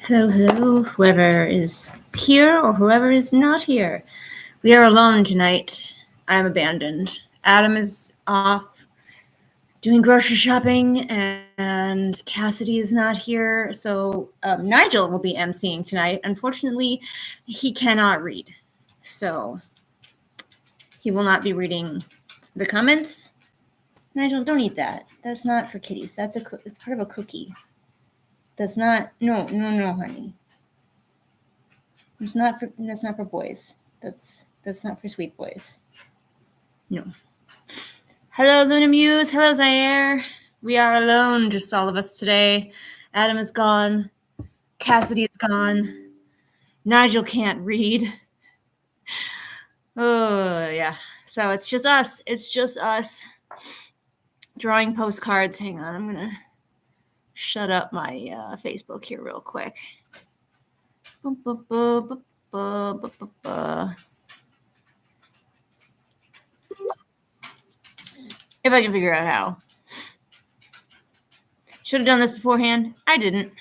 Hello, whoever is here or whoever is not here. We are alone tonight. I am abandoned. Adam is off doing grocery shopping, and Cassidy is not here. So Nigel will be emceeing tonight. Unfortunately, he cannot read, so he will not be reading the comments. Nigel, don't eat that. That's not for kitties. It's part of a cookie. That's not. No, honey. That's not for boys. That's not for sweet boys. No. Hello, Luna Muse. Hello, Zaire. We are alone, just all of us today. Adam is gone. Cassidy is gone. Nigel can't read. Oh, yeah. So it's just us. It's just us drawing postcards. Hang on. I'm going to shut up my Facebook here real quick. If I can figure out how. Should have done this beforehand. I didn't.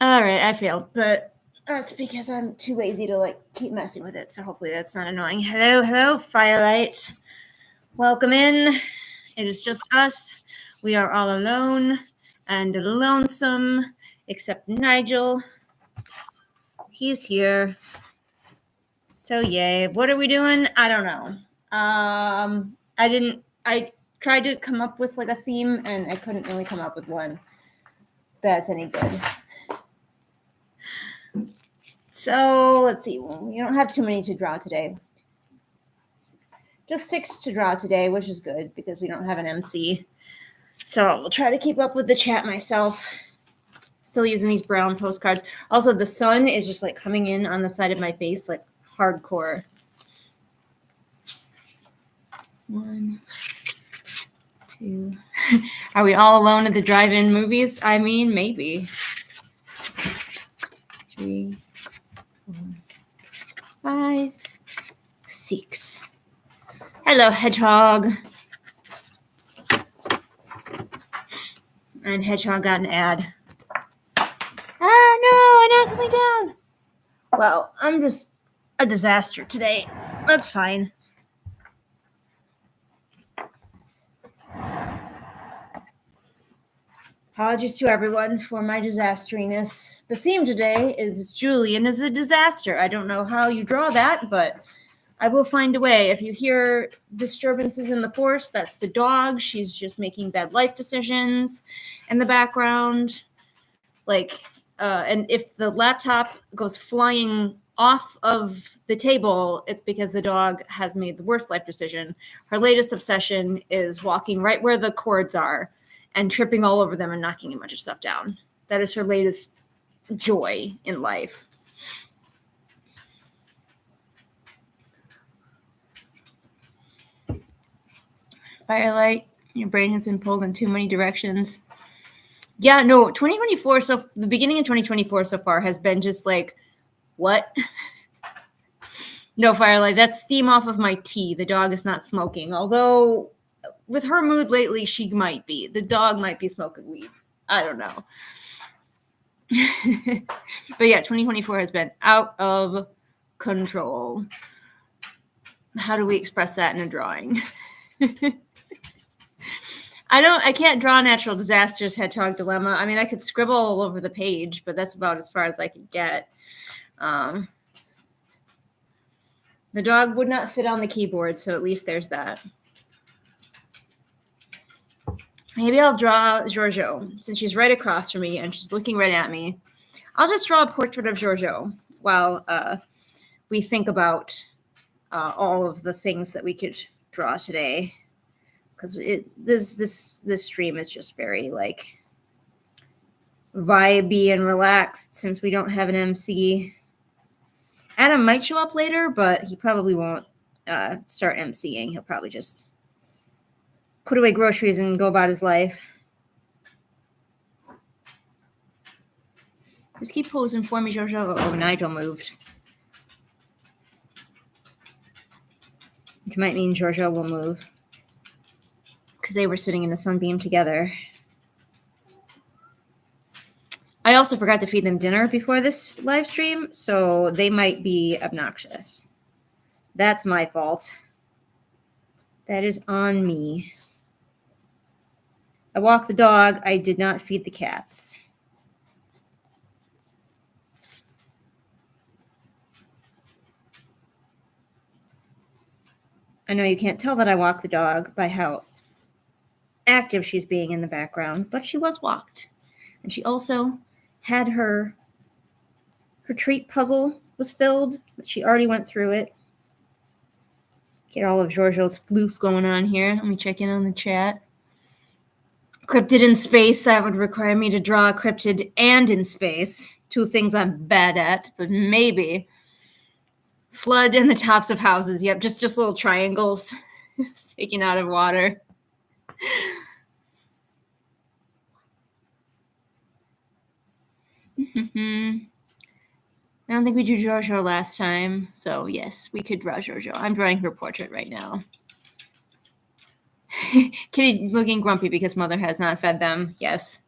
All right, I failed, but that's because I'm too lazy to keep messing with it. So hopefully that's not annoying. Hello, Firelight. Welcome in. It is just us. We are all alone and lonesome, except Nigel. He's here. So yay. What are we doing? I don't know. I tried to come up with a theme, and I couldn't really come up with one that's any good. So let's see. We don't have too many to draw today. Just 6 to draw today, which is good because we don't have an MC. So I'll try to keep up with the chat myself. Still using these brown postcards. Also, the sun is just coming in on the side of my face, hardcore. 1, 2. Are we all alone at the drive-in movies? I mean, maybe. 3, 4, 5, 6. Hello, Hedgehog. And Hedgehog got an ad. Ah, no, I'm not coming down. Well, I'm just a disaster today. That's fine. Apologies to everyone for my disasteriness. The theme today is Julian is a disaster. I don't know how you draw that, but I will find a way. If you hear disturbances in the force, that's the dog. She's just making bad life decisions in the background. And if the laptop goes flying off of the table, it's because the dog has made the worst life decision. Her latest obsession is walking right where the cords are and tripping all over them and knocking a bunch of stuff down. That is her latest joy in life. Firelight, your brain has been pulled in too many directions. Yeah, no, 2024, so the beginning of 2024 so far has been just what? No, Firelight, that's steam off of my tea. The dog is not smoking, although with her mood lately, she might be. The dog might be smoking weed. I don't know. But yeah, 2024 has been out of control. How do we express that in a drawing? I can't draw natural disasters, Hedgehog Dilemma. I mean, I could scribble all over the page, but that's about as far as I could get. The dog would not fit on the keyboard, so at least there's that. Maybe I'll draw Giorgio, since she's right across from me and she's looking right at me. I'll just draw a portrait of Giorgio while we think about all of the things that we could draw today. Because this stream is just very vibey and relaxed since we don't have an MC. Adam might show up later, but he probably won't start MCing. He'll probably just put away groceries and go about his life. Just keep posing for me, Jojo. Oh, Nigel moved. Which might mean Giorgio will move. Because they were sitting in the sunbeam together. I also forgot to feed them dinner before this live stream, so they might be obnoxious. That's my fault. That is on me. I walked the dog. I did not feed the cats. I know you can't tell that I walked the dog by how active she's being in the background, but she was walked. And she also had her treat puzzle was filled, but she already went through it. Get all of Giorgio's floof going on here. Let me check in on the chat. Cryptid in space, that would require me to draw a cryptid and in space. Two things I'm bad at, but maybe. Flood in the tops of houses. Yep, just little triangles sticking out of water. I don't think we drew Giorgio last time, so yes, we could draw Giorgio. I'm drawing her portrait right now. Kitty looking grumpy because mother has not fed them. Yes.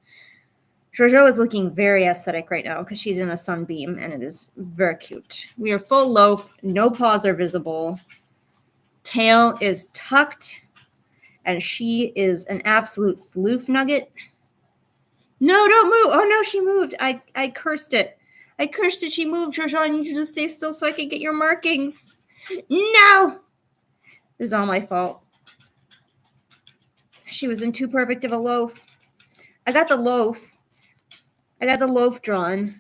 Giorgio is looking very aesthetic right now because she's in a sunbeam, and it is very cute. We are full loaf. No paws are visible. Tail is tucked, and she is an absolute floof nugget. No, don't move. Oh, no, she moved. I cursed it. I cursed it. She moved. Giorgio, I need you to stay still so I can get your markings. No. This is all my fault. She was in too perfect of a loaf. I got the loaf. I got the loaf drawn.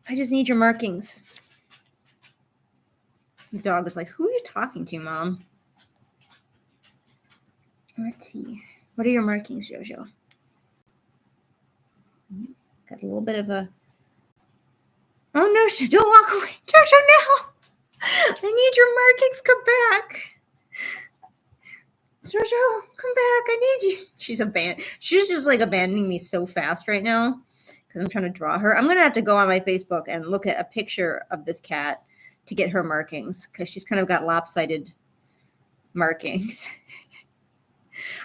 I just need your markings. The dog was like, who are you talking to, Mom? Let's see. What are your markings, Giorgio? Got a little bit of a... Oh, no, don't walk away. Giorgio, no. I need your markings. Come back. Giorgio, come back. I need you. She's just like abandoning me so fast right now because I'm trying to draw her. I'm going to have to go on my Facebook and look at a picture of this cat to get her markings because she's kind of got lopsided markings.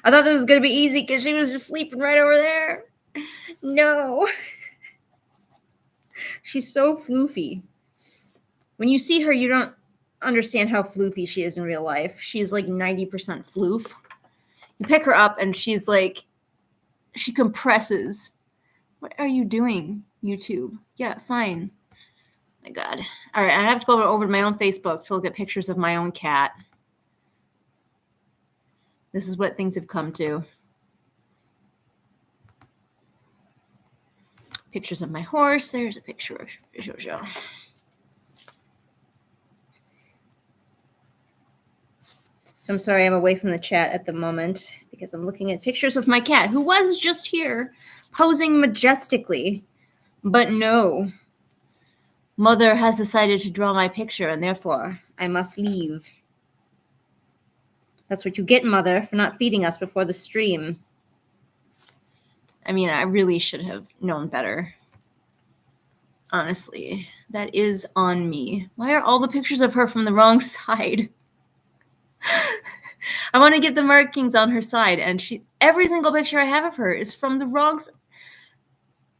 I thought this was going to be easy because she was just sleeping right over there. No. She's so floofy. When you see her, you don't understand how floofy she is in real life. She's like 90% floof. You pick her up and she's like, she compresses. What are you doing, YouTube? Yeah, fine. My God. All right, I have to go over to my own Facebook to look at pictures of my own cat. This is what things have come to. Pictures of my horse. There's a picture of Giorgio. So I'm sorry I'm away from the chat at the moment because I'm looking at pictures of my cat who was just here posing majestically. But no, mother has decided to draw my picture and therefore I must leave. That's what you get, mother, for not feeding us before the stream. I mean, I really should have known better. Honestly, that is on me. Why are all the pictures of her from the wrong side? I want to get the markings on her side, and every single picture I have of her is from the wrong side.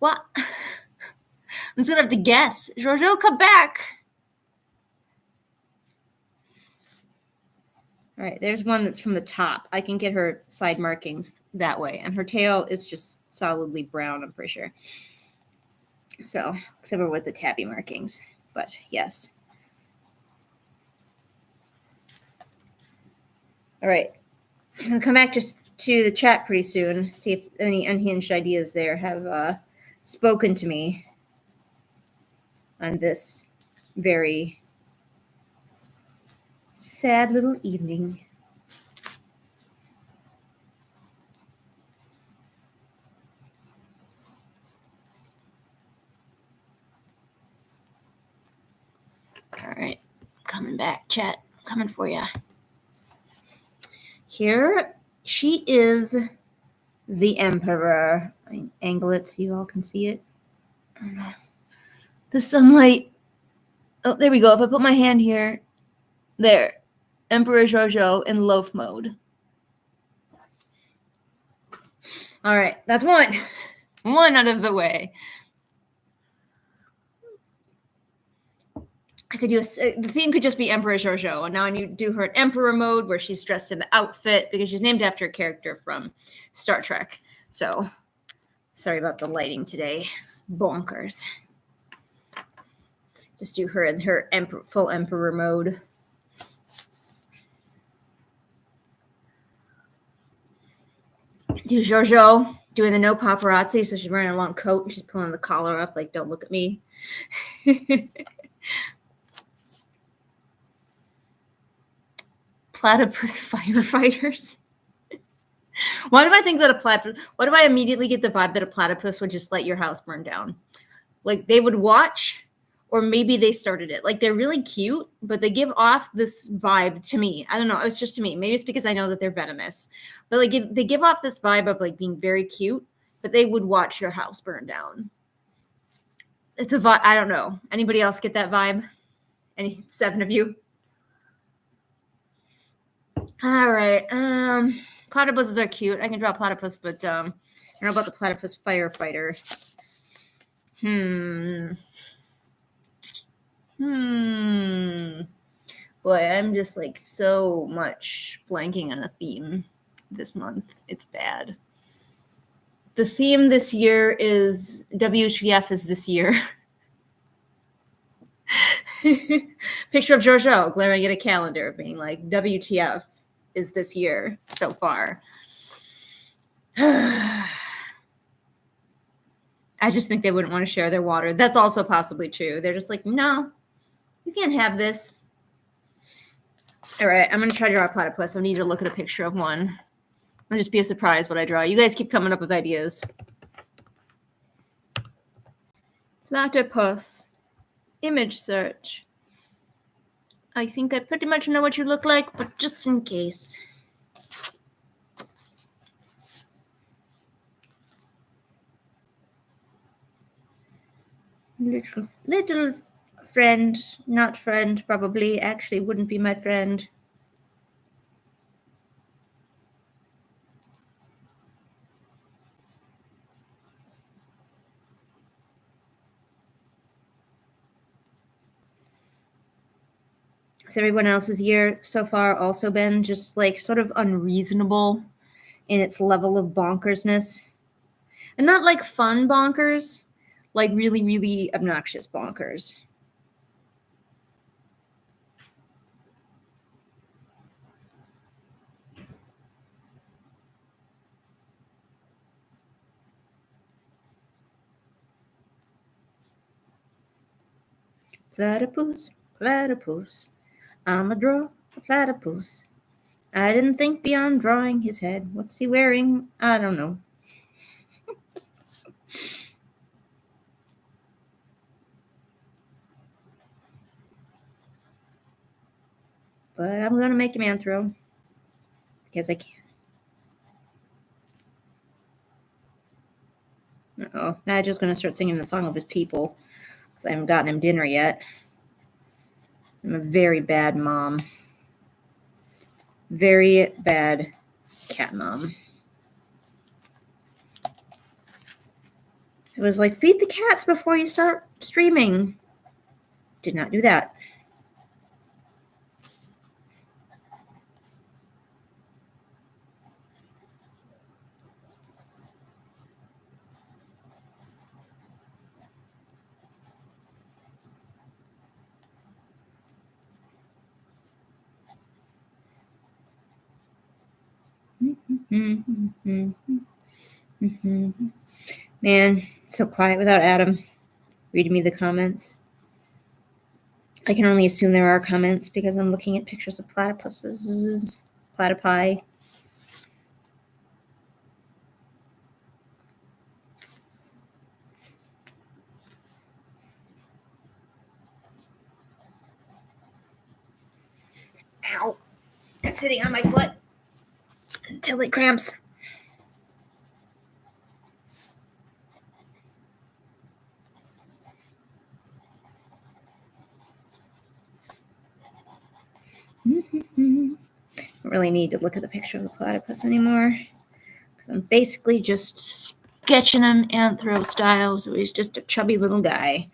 What? I'm just going to have to guess. Giorgio, come back. All right, there's one that's from the top. I can get her side markings that way, and her tail is just solidly brown, I'm pretty sure. So, except for with the tabby markings, but yes. All right, I'm going to come back just to the chat pretty soon, see if any unhinged ideas there have spoken to me on this very sad little evening. All right, coming back, chat, coming for you. Here, she is the Emperor. I angle it so you all can see it. The sunlight. Oh, there we go. If I put my hand here, there. Emperor Jojo in loaf mode. All right, that's one. One out of the way. I could do the theme could just be Emperor Jojo, and now I need to do her in Emperor mode where she's dressed in the outfit because she's named after a character from Star Trek. So, sorry about the lighting today. It's bonkers. Just do her in her full Emperor mode. Do Jojo doing the no paparazzi, so she's wearing a long coat and she's pulling the collar up like, don't look at me. Platypus firefighters. Why do I think that why do I immediately get the vibe that a platypus would just let your house burn down? Like they would watch, or maybe they started it. Like they're really cute, but they give off this vibe to me. I don't know. It's just to me. Maybe it's because I know that they're venomous, but like they give off this vibe of like being very cute, but they would watch your house burn down. It's a vibe. I don't know. Anybody else get that vibe? Any 7 of you? All right. Platypuses are cute. I can draw a platypus, but I don't know about the platypus firefighter. Boy, I'm just like so much blanking on a theme this month. It's bad. The theme this year is WTF is this year. Picture of Jojo glaring at a calendar being like, WTF is this year so far. I just think they wouldn't want to share their water. That's also possibly true. They're just like, no, you can't have this. All right, I'm going to try to draw a platypus. I need to look at a picture of one. It'll just be a surprise what I draw. You guys keep coming up with ideas. Platypus. Image search. I think I pretty much know what you look like, but just in case. Little friend, not friend, probably. Actually wouldn't be my friend. Has everyone else's year so far also been just like sort of unreasonable in its level of bonkersness? And not like fun bonkers, like really, really obnoxious bonkers. Platypus, platypus, I'ma draw a platypus. I didn't think beyond drawing his head. What's he wearing? I don't know. But I'm going to make him anthro. Because I can. Uh-oh. Nigel's going to start singing the song of his people. Because I haven't gotten him dinner yet. I'm a very bad mom. Very bad cat mom. It was like, feed the cats before you start streaming. Did not do that. Man, so quiet without Adam reading me the comments. I can only assume there are comments because I'm looking at pictures of platypuses, platypi. Ow. It's sitting on my foot until it cramps. really need to look at the picture of the platypus anymore because I'm basically just sketching him anthro style, so he's just a chubby little guy.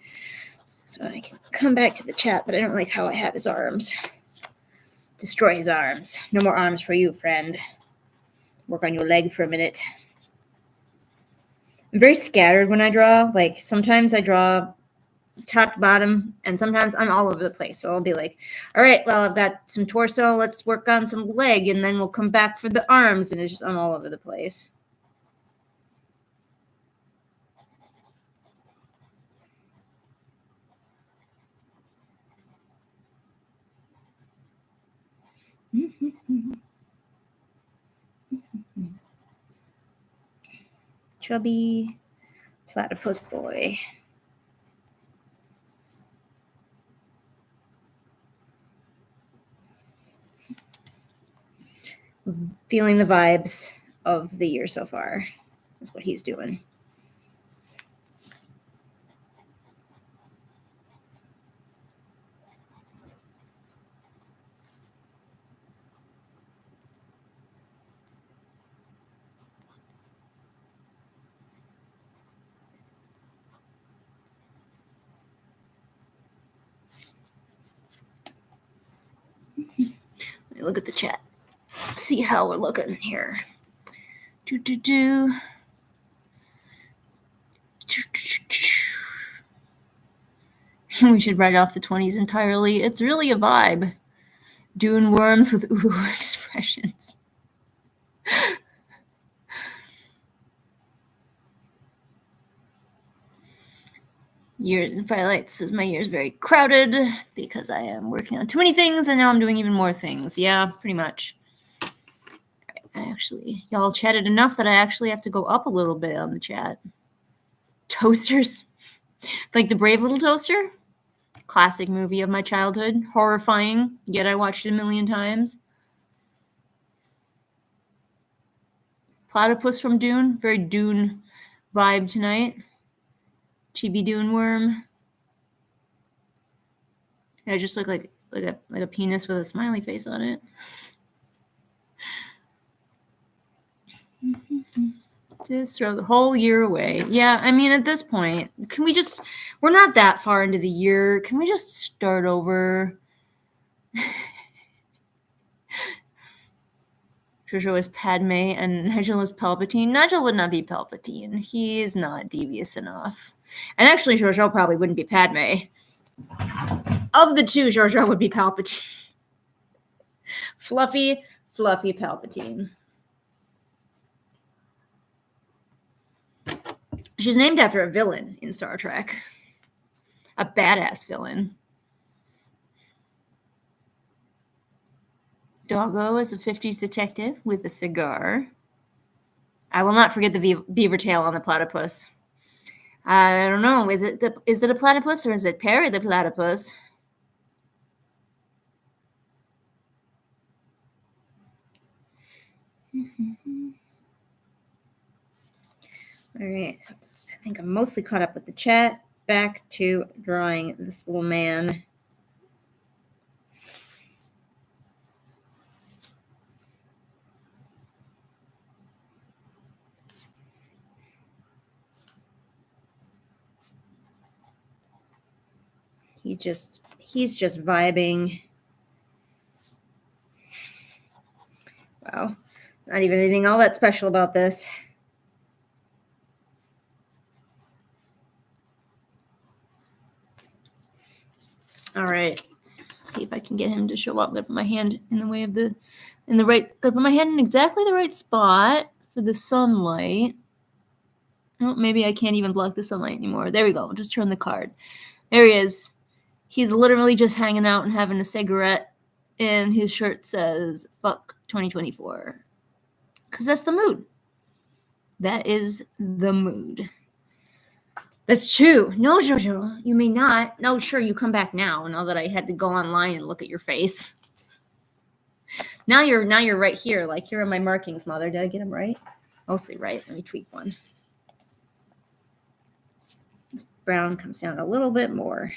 So I can come back to the chat, but I don't like how I have his arms. Destroy his arms. No more arms for you, friend. Work on your leg for a minute. I'm very scattered when I draw. Like, sometimes I draw top to bottom, and sometimes I'm all over the place. So I'll be like, all right, well, I've got some torso. Let's work on some leg, and then we'll come back for the arms. And it's just, I'm all over the place. Chubby platypus boy. Feeling the vibes of the year so far. That's what he's doing. Let me look at the chat. See how we're looking here. We should write off the 20s entirely. It's really a vibe. Dune worms with ooh expressions. Violet says my year is very crowded because I am working on too many things and now I'm doing even more things. Yeah, pretty much. Y'all chatted enough that I actually have to go up a little bit on the chat. Toasters. Like The Brave Little Toaster? Classic movie of my childhood. Horrifying, yet I watched it a million times. Platypus from Dune. Very Dune vibe tonight. Chibi Dune worm. Yeah, just look like a penis with a smiley face on it. Just throw the whole year away. Yeah, I mean, at this point, we're not that far into the year. Can we just start over? Jojo is Padme and Nigel is Palpatine. Nigel would not be Palpatine. He is not devious enough. And actually, Jojo probably wouldn't be Padme. Of the two, Jojo would be Palpatine. Fluffy Palpatine. She's named after a villain in Star Trek. A badass villain. Doggo is a 50s detective with a cigar. I will not forget the beaver tail on the platypus. I don't know. Is it a platypus or is it Perry the platypus? All right. I think I'm mostly caught up with the chat. Back to drawing this little man. He's just vibing. Wow. Not even anything all that special about this. All right. See if I can get him to show up. I'm gonna put my hand in the way of put my hand in exactly the right spot for the sunlight. Oh, maybe I can't even block the sunlight anymore. There we go. I'll just turn the card. There he is. He's literally just hanging out and having a cigarette, and his shirt says, fuck 2024. Because that's the mood. That is the mood. That's true. No, Jojo, you may not. No, sure, you come back now that I had to go online and look at your face. Now you're right here. Like, here are my markings, Mother. Did I get them right? Mostly right. Let me tweak one. This brown comes down a little bit more.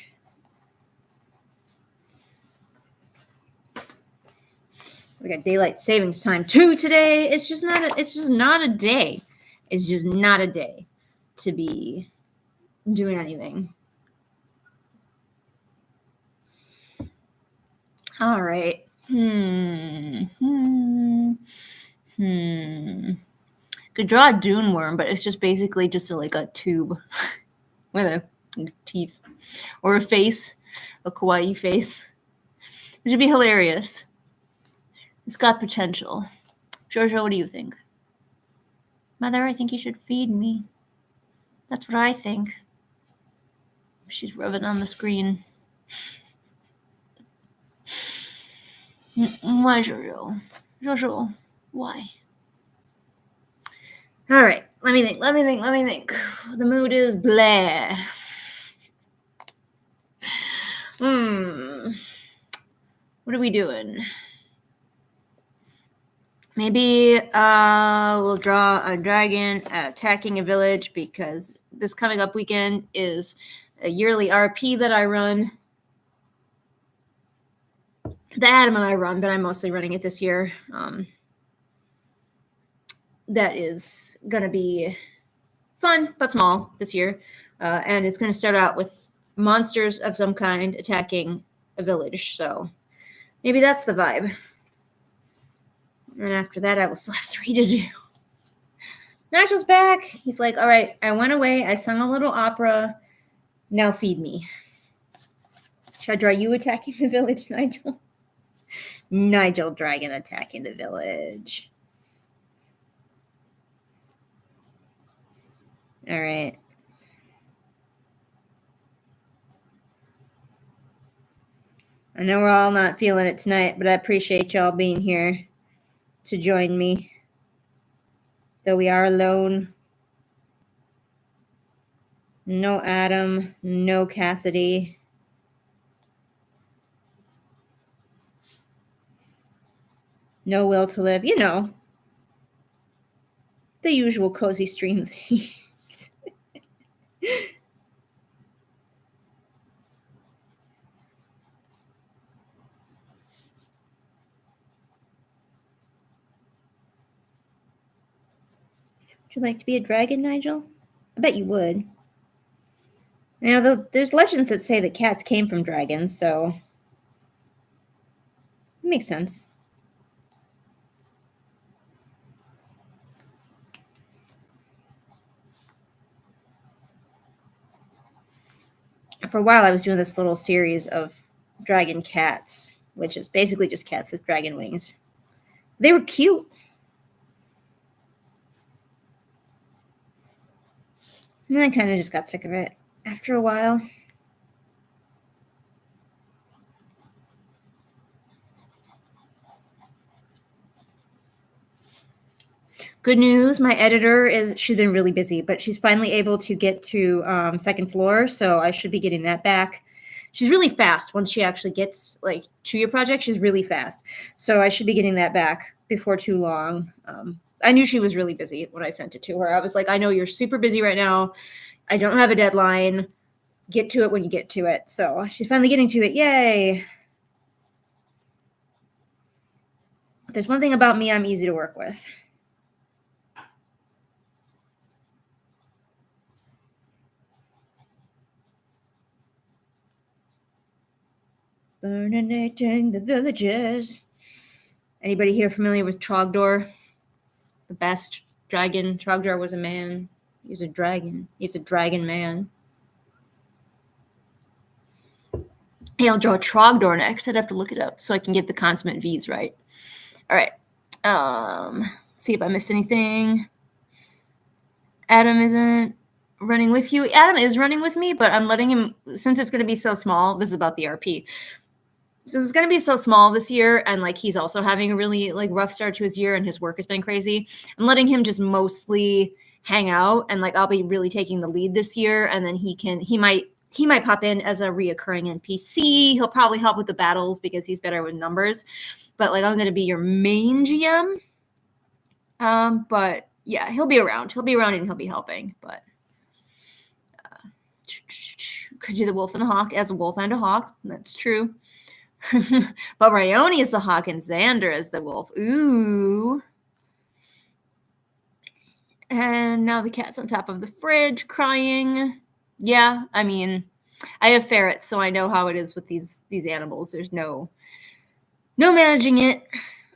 We got daylight savings time 2 today. It's just not a day. It's just not a day to be doing anything. All right. Could draw a dune worm, but it's just basically just a tube with teeth or a face, a kawaii face, which would be hilarious. It's got potential. Jojo, what do you think? Mother, I think you should feed me. That's what I think. She's rubbing on the screen. Why, Jojo? Jojo, why? All right, let me think. The mood is blah. What are we doing? Maybe we'll draw a dragon attacking a village, because this coming up weekend is a yearly RP that I run. That Adam and I run, but I'm mostly running it this year. That is going to be fun, but small this year. And it's going to start out with monsters of some kind attacking a village. So maybe that's the vibe. And after that, I will still have 3 to do. Nigel's back. He's like, all right, I went away. I sung a little opera. Now feed me. Should I draw you attacking the village, Nigel? Nigel dragon attacking the village. All right. I know we're all not feeling it tonight, but I appreciate y'all being here to join me. Though we are alone. No Adam, no Cassidy. No will to live. You know, the usual cozy stream things. Would you like to be a dragon, Nigel? I bet you would. You know, there's legends that say that cats came from dragons, so it makes sense. For a while, I was doing this little series of dragon cats, which is basically just cats with dragon wings. They were cute. And then I kind of just got sick of it after a while. Good news, my editor she's been really busy, but she's finally able to get to second floor, so I should be getting that back. She's really fast once she actually gets to your project. She's really fast, so I should be getting that back before too long. I knew she was really busy when I sent it to her. I was like, I know you're super busy right now. I don't have a deadline. Get to it when you get to it. So she's finally getting to it. Yay. If there's one thing about me, I'm easy to work with. Burninating the villages. Anybody here familiar with Trogdor? The best dragon. Trogdor was a man. He's a dragon. He's a dragon man. Hey, I'll draw Trogdor next. I'd have to look it up so I can get the consonant V's right. All right. See if I missed anything. Adam isn't running with you. Adam is running with me, but I'm letting him, since it's going to be so small, this is about the RP. Since it's going to be so small this year, and he's also having a really rough start to his year, and his work has been crazy, I'm letting him just mostly hang out, and I'll be really taking the lead this year, and then he might pop in as a reoccurring NPC. He'll probably help with the battles because he's better with numbers, but I'm going to be your main GM. But yeah, he'll be around and he'll be helping, but could do the wolf and a hawk as a wolf and a hawk. That's true. But Rayoni is the hawk and Xander is the wolf. Ooh. And now the cat's on top of the fridge crying. Yeah, I mean, I have ferrets, so I know how it is with these animals. There's no managing it.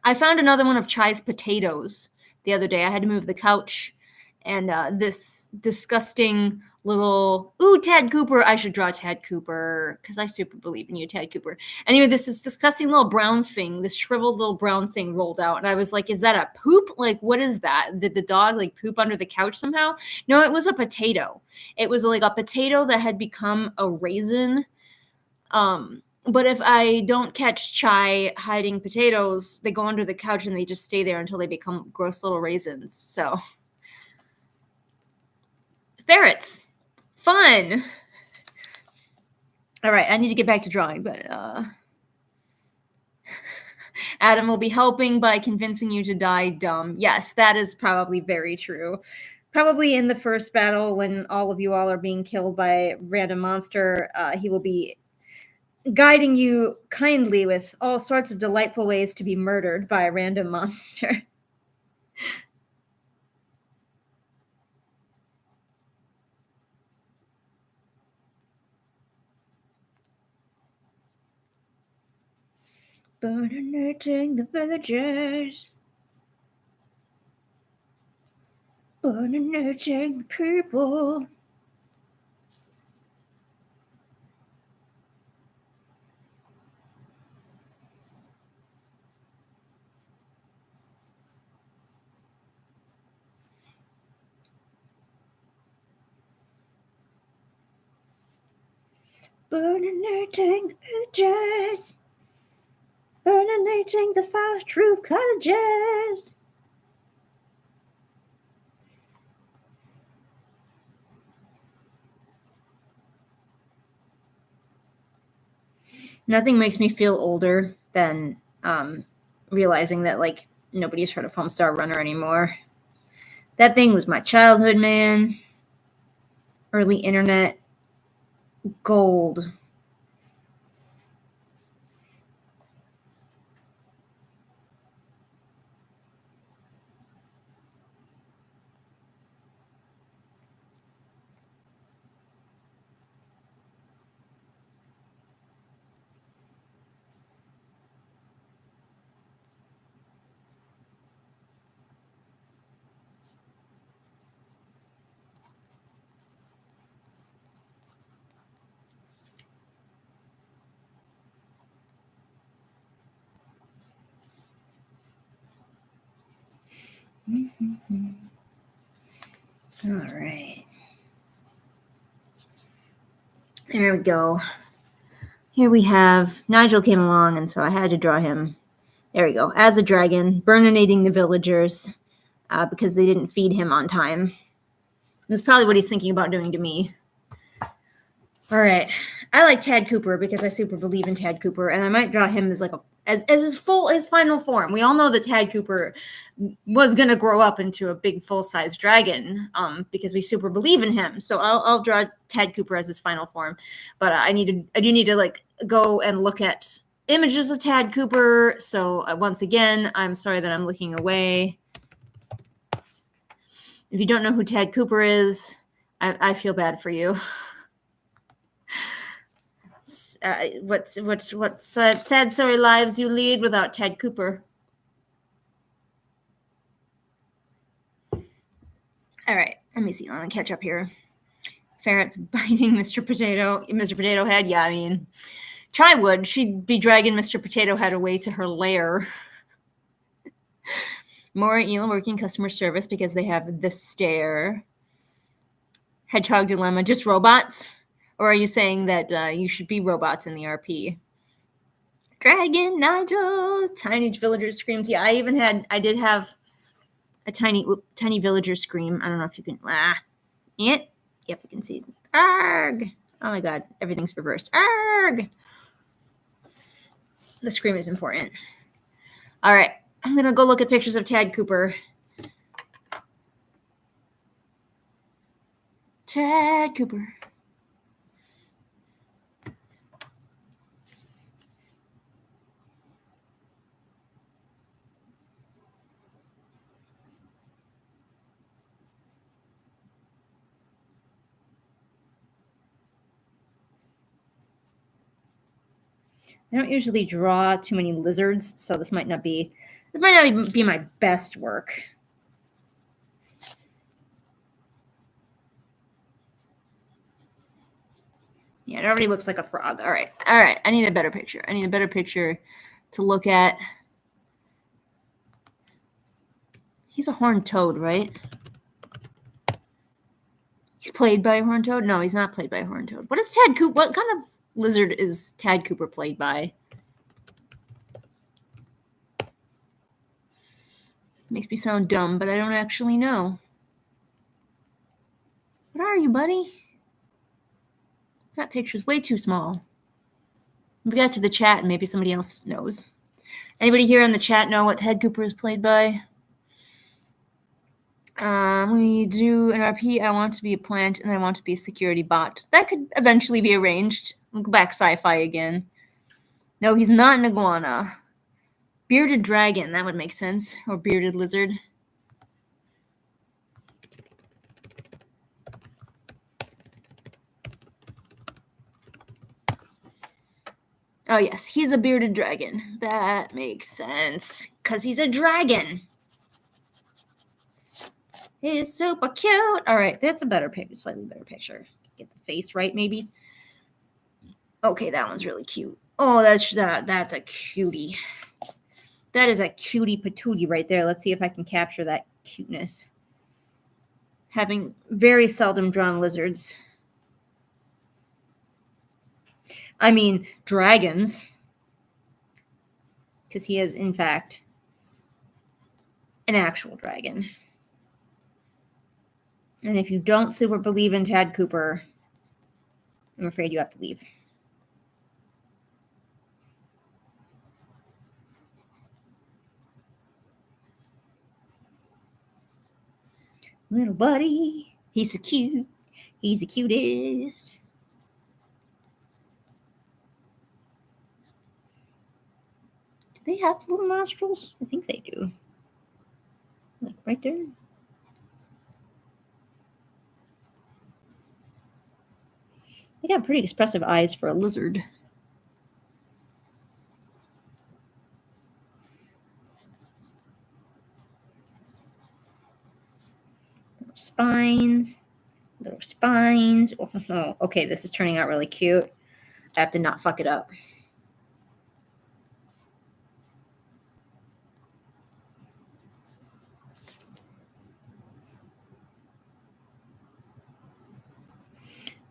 I found another one of Chai's potatoes the other day. I had to move the couch, and this disgusting little Tad Cooper. I should draw Tad Cooper because I super believe in you, Tad Cooper. Anyway, this is disgusting little brown thing, this shriveled little brown thing rolled out, and I was like, "Is that a poop? Like, what is that? Did the dog like poop under the couch somehow?" No, it was a potato. It was like a potato that had become a raisin. But if I don't catch Chai hiding potatoes, they go under the couch and they just stay there until they become gross little raisins. So, ferrets, fun. All right, I need to get back to drawing, but Adam will be helping by convincing you to die dumb. Yes, that is probably very true. Probably in the first battle, when all of you all are being killed by a random monster, he will be guiding you kindly with all sorts of delightful ways to be murdered by a random monster. Burning the villagers. Burning the people. Burning the villagers. Burning the false truth colleges. Nothing makes me feel older than realizing that like nobody's heard of Homestar Runner anymore. That thing was my childhood, man. Early internet gold. All right. There we go. Here we have Nigel came along, and so I had to draw him. There we go. As a dragon, burninating the villagers because they didn't feed him on time. That's probably what he's thinking about doing to me. All right. I like Tad Cooper because I super believe in Tad Cooper, and I might draw him as like as his final form. We all know that Tad Cooper was gonna grow up into a big full-size dragon, because we super believe in him. So I'll draw Tad Cooper as his final form, but I do need to like go and look at images of Tad Cooper. So once again, I'm sorry that I'm looking away. If you don't know who Tad Cooper is, I feel bad for you. What's sad sorry lives you lead without Tad Cooper. All right, let me see. Let me catch up here. Ferret's biting Mr. Potato Head. Yeah, I mean, Chai would. She'd be dragging Mr. Potato Head away to her lair. More Ela working customer service because they have the stare. Hedgehog dilemma. Just robots? Or are you saying that you should be robots in the RP? Dragon, Nigel, tiny villager screams. Yeah, I did have a tiny villager scream. I don't know if you can. Yep, you can see. Arg! Oh my god, everything's reversed. Arg! The scream is important. All right, I'm gonna go look at pictures of Tad Cooper. Tad Cooper. I don't usually draw too many lizards, so this might not even be my best work. Yeah, it already looks like a frog. All right. I need a better picture. To look at. He's a horned toad, right? He's played by a horned toad? No, he's not played by a horned toad. What is Tad Cooper? What kind of lizard is Tad Cooper played by? Makes me sound dumb, but I don't actually know. What are you, buddy? That picture's way too small. We got to the chat and maybe somebody else knows. Anybody here in the chat know what Tad Cooper is played by? We do an RP. I want to be a plant and I want to be a security bot. That could eventually be arranged. We'll go back sci-fi again. No, he's not an iguana. Bearded dragon, that would make sense. Or bearded lizard. Oh, yes, he's a bearded dragon. That makes sense. Because he's a dragon. He's super cute. All right, that's a better picture, slightly better picture. Get the face right, maybe. Okay, that one's really cute. Oh, that's a cutie. That is a cutie patootie right there. Let's see if I can capture that cuteness. Having very seldom drawn lizards. I mean, dragons. Because he is, in fact, an actual dragon. And if you don't super believe in Tad Cooper, I'm afraid you have to leave. Little buddy, he's so cute. He's the cutest. Do they have little nostrils? I think they do. Like right there. They got pretty expressive eyes for a lizard. Little spines. Oh, okay, this is turning out really cute. I have to not fuck it up.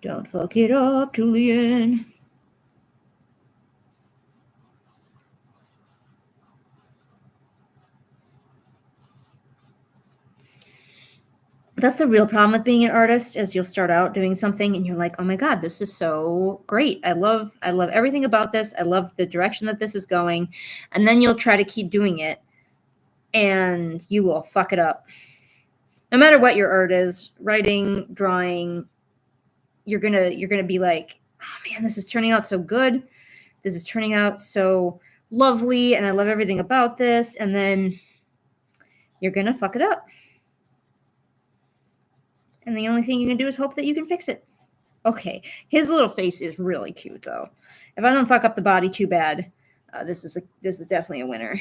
Don't fuck it up, Julian. That's the real problem with being an artist, is you'll start out doing something and you're like, oh my God, this is so great. I love everything about this. I love the direction that this is going. And then you'll try to keep doing it and you will fuck it up. No matter what your art is, writing, drawing, you're gonna be like, oh man, this is turning out so good. This is turning out so lovely, and I love everything about this. And then you're gonna fuck it up. And the only thing you can do is hope that you can fix it. Okay, his little face is really cute, though. If I don't fuck up the body too bad, this is definitely a winner.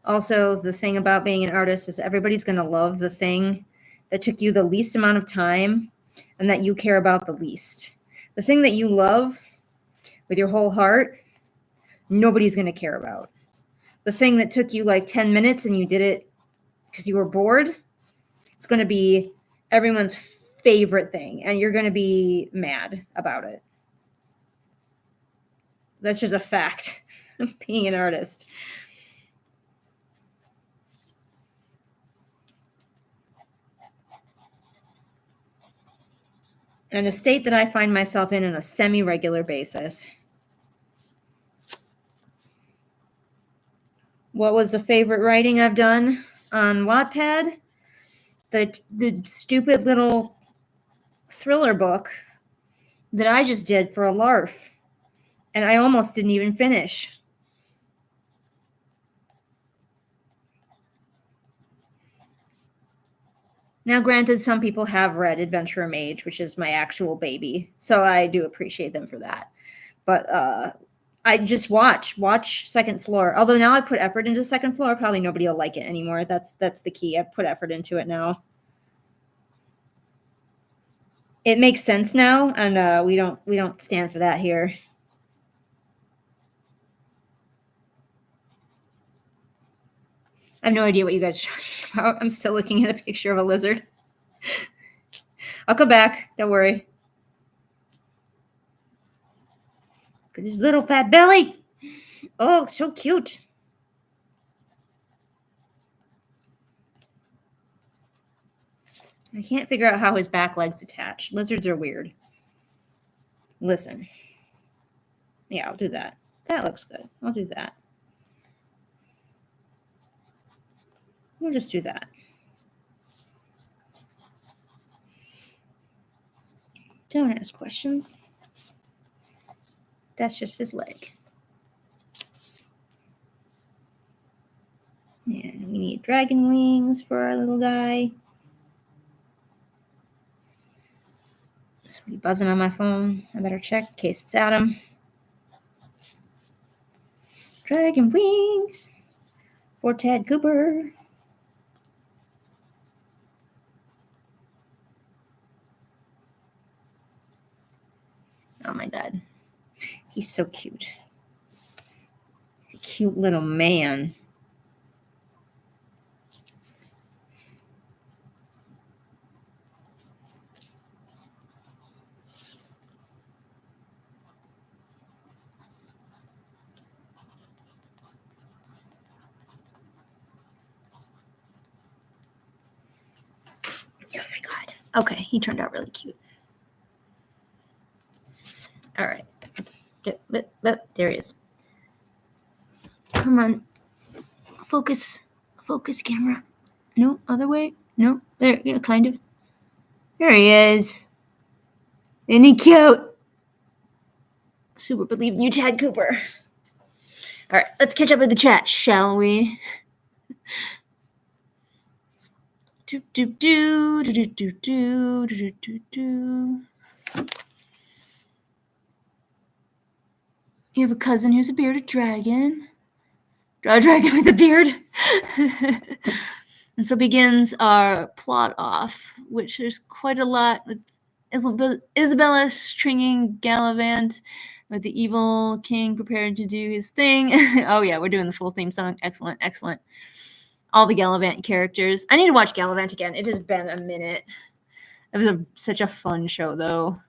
Also, the thing about being an artist is everybody's going to love the thing that took you the least amount of time and that you care about the least. The thing that you love with your whole heart, nobody's going to care about. The thing that took you like 10 minutes and you did it because you were bored, it's going to be everyone's favorite thing, and you're going to be mad about it. That's just a fact of being an artist. And a state that I find myself in on a semi-regular basis. What was the favorite writing I've done on Wattpad? The stupid little thriller book that I just did for a larf. And I almost didn't even finish. Now, granted, some people have read Adventure of Mage, which is my actual baby, so I do appreciate them for that. But I just watch Second Floor. Although now I put effort into Second Floor, probably nobody will like it anymore. That's the key. I put effort into it now. It makes sense now, and we don't stand for that here. I have no idea what you guys are talking about. I'm still looking at a picture of a lizard. I'll come back. Don't worry. Look at his little fat belly. Oh, so cute. I can't figure out how his back legs attach. Lizards are weird. Listen. Yeah, I'll do that. That looks good. I'll do that. We'll just do that. Don't ask questions. That's just his leg. And we need dragon wings for our little guy. Somebody buzzing on my phone. I better check in case it's Adam. Dragon wings for Tad Cooper. Oh my God. He's so cute. A cute little man. Oh my God. Okay, he turned out really cute. All right. There he is. Come on. Focus. Focus, camera. No, other way. No, there. Yeah, kind of. There he is. Isn't he cute? Super believe in you, Tad Cooper. All right, let's catch up with the chat, shall we? You have a cousin who's a bearded dragon. A dragon with a beard. And so begins our plot off, which there's quite a lot with Isabella stringing Gallivant with the evil king prepared to do his thing. Oh yeah, we're doing the full theme song. Excellent, excellent. All the Gallivant characters. I need to watch Gallivant again. It has been a minute. It was such a fun show, though.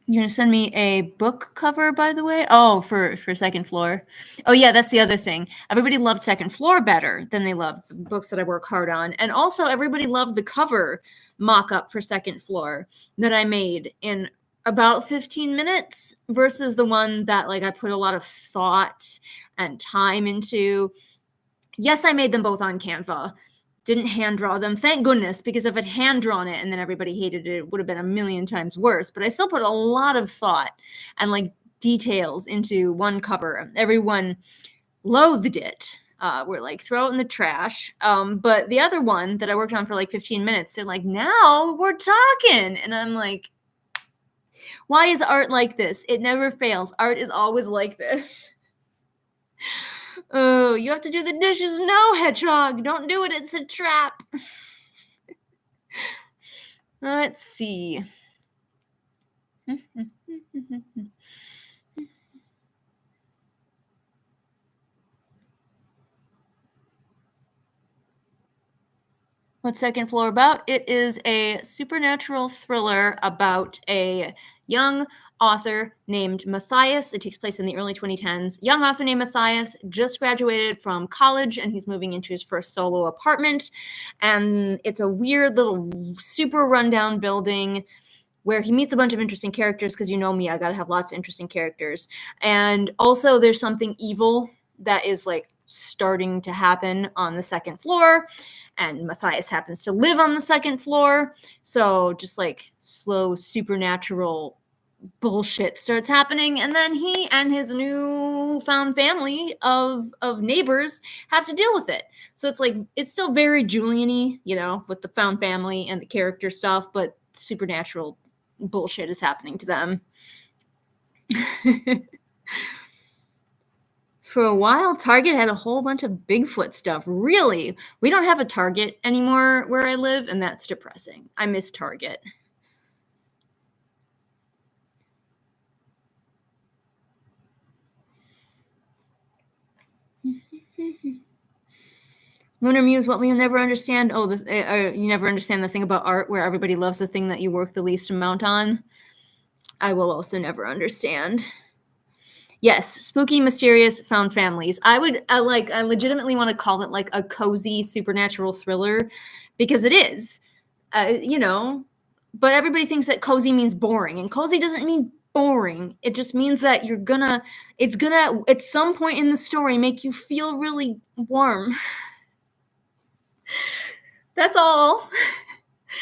You're going to send me a book cover, by the way? Oh, for Second Floor. Oh, yeah, that's the other thing. Everybody loved Second Floor better than they loved the books that I work hard on. And also, everybody loved the cover mock-up for Second Floor that I made in about 15 minutes versus the one that I put a lot of thought and time into. Yes, I made them both on Canva. Didn't hand draw them. Thank goodness, because if I'd hand drawn it and then everybody hated it, it would have been a million times worse. But I still put a lot of thought and details into one cover. Everyone loathed it. We're throw it in the trash. But the other one that I worked on for 15 minutes, they're now we're talking. And I'm like, why is art like this? It never fails. Art is always like this. Oh, you have to do the dishes? No, Hedgehog. Don't do it. It's a trap. Let's see. What's Second Floor about? It is a supernatural thriller about a young author named Matthias. It takes place in the early 2010s. Young author named Matthias just graduated from college and he's moving into his first solo apartment. And it's a weird little super rundown building where he meets a bunch of interesting characters because you know me, I gotta have lots of interesting characters. And also there's something evil that is starting to happen on the second floor. And Matthias happens to live on the second floor. So just slow supernatural bullshit starts happening, and then he and his newfound family of neighbors have to deal with it. So it's like it's still very Julian-y, with the found family and the character stuff, but supernatural bullshit is happening to them. For a while, Target had a whole bunch of Bigfoot stuff. Really? We don't have a Target anymore where I live, and that's depressing. I miss Target. Lunar Muse, what will you never understand? Oh, you never understand the thing about art where everybody loves the thing that you work the least amount on. I will also never understand. Yes, spooky, mysterious, found families. I legitimately want to call it like a cozy supernatural thriller, because it is, but everybody thinks that cozy means boring, and cozy doesn't mean boring. It just means that it's gonna, at some point in the story, make you feel really warm. That's all.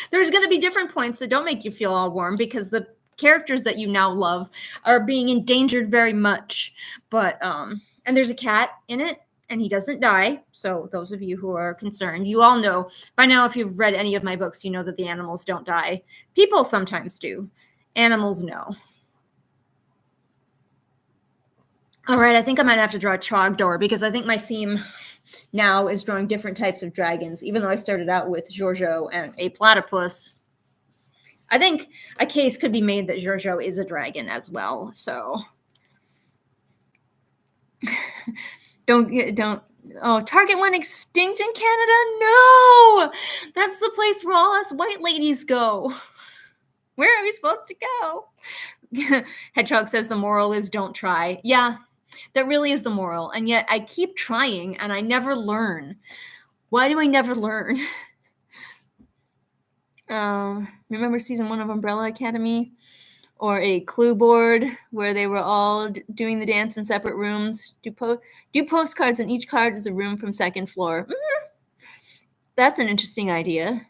There's gonna be different points that don't make you feel all warm because the characters that you now love are being endangered very much. But and there's a cat in it, and he doesn't die. So those of you who are concerned, you all know by now, if you've read any of my books, you know that the animals don't die. People sometimes do. Animals, no. All right, I think I might have to draw a Trogdor, because I think my theme now is drawing different types of dragons, even though I started out with Giorgio and a platypus. I think a case could be made that Giorgio is a dragon as well. So don't. Oh, Target went extinct in Canada? No! That's the place where all us white ladies go. Where are we supposed to go? Hedgehog says the moral is don't try. Yeah, that really is the moral. And yet I keep trying and I never learn. Why do I never learn? Remember season 1 of Umbrella Academy? Or a clue board where they were all doing the dance in separate rooms. Do postcards, and each card is a room from second floor. That's an interesting idea.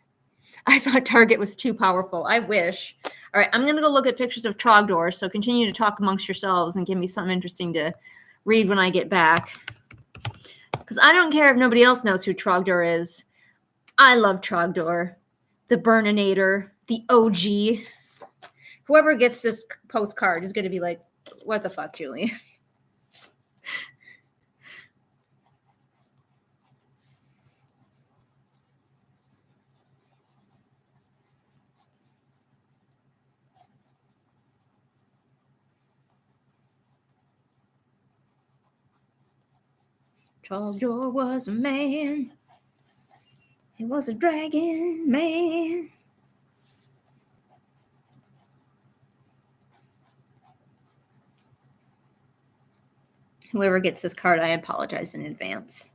I thought Target was too powerful. I wish. All right, I'm going to go look at pictures of Trogdor, so continue to talk amongst yourselves and give me something interesting to read when I get back. Because I don't care if nobody else knows who Trogdor is. I love Trogdor, the Burninator, the OG. Whoever gets this postcard is going to be like, what the fuck, Julie? Trogdor was a man. He was a dragon man. Whoever gets this card, I apologize in advance.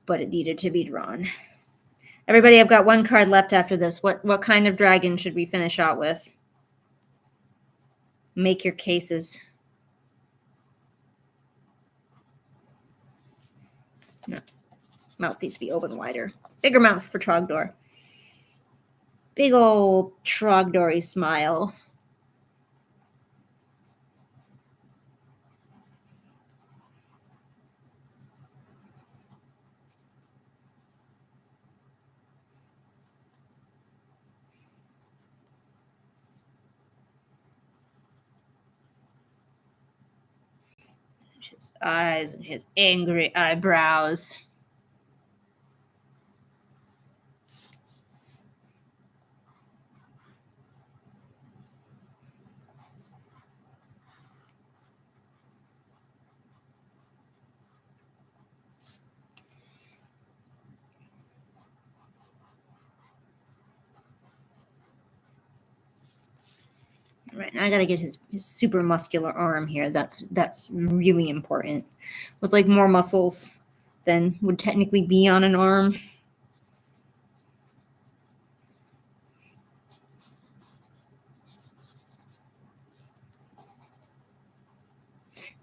But it needed to be drawn. Everybody, I've got one card left after this. What kind of dragon should we finish out with? Make your cases. No. Mouth needs to be open wider. Bigger mouth for Trogdor. Big old Trogdory smile. His eyes and his angry eyebrows. Right, now I gotta get his super muscular arm here. That's really important. With like more muscles than would technically be on an arm.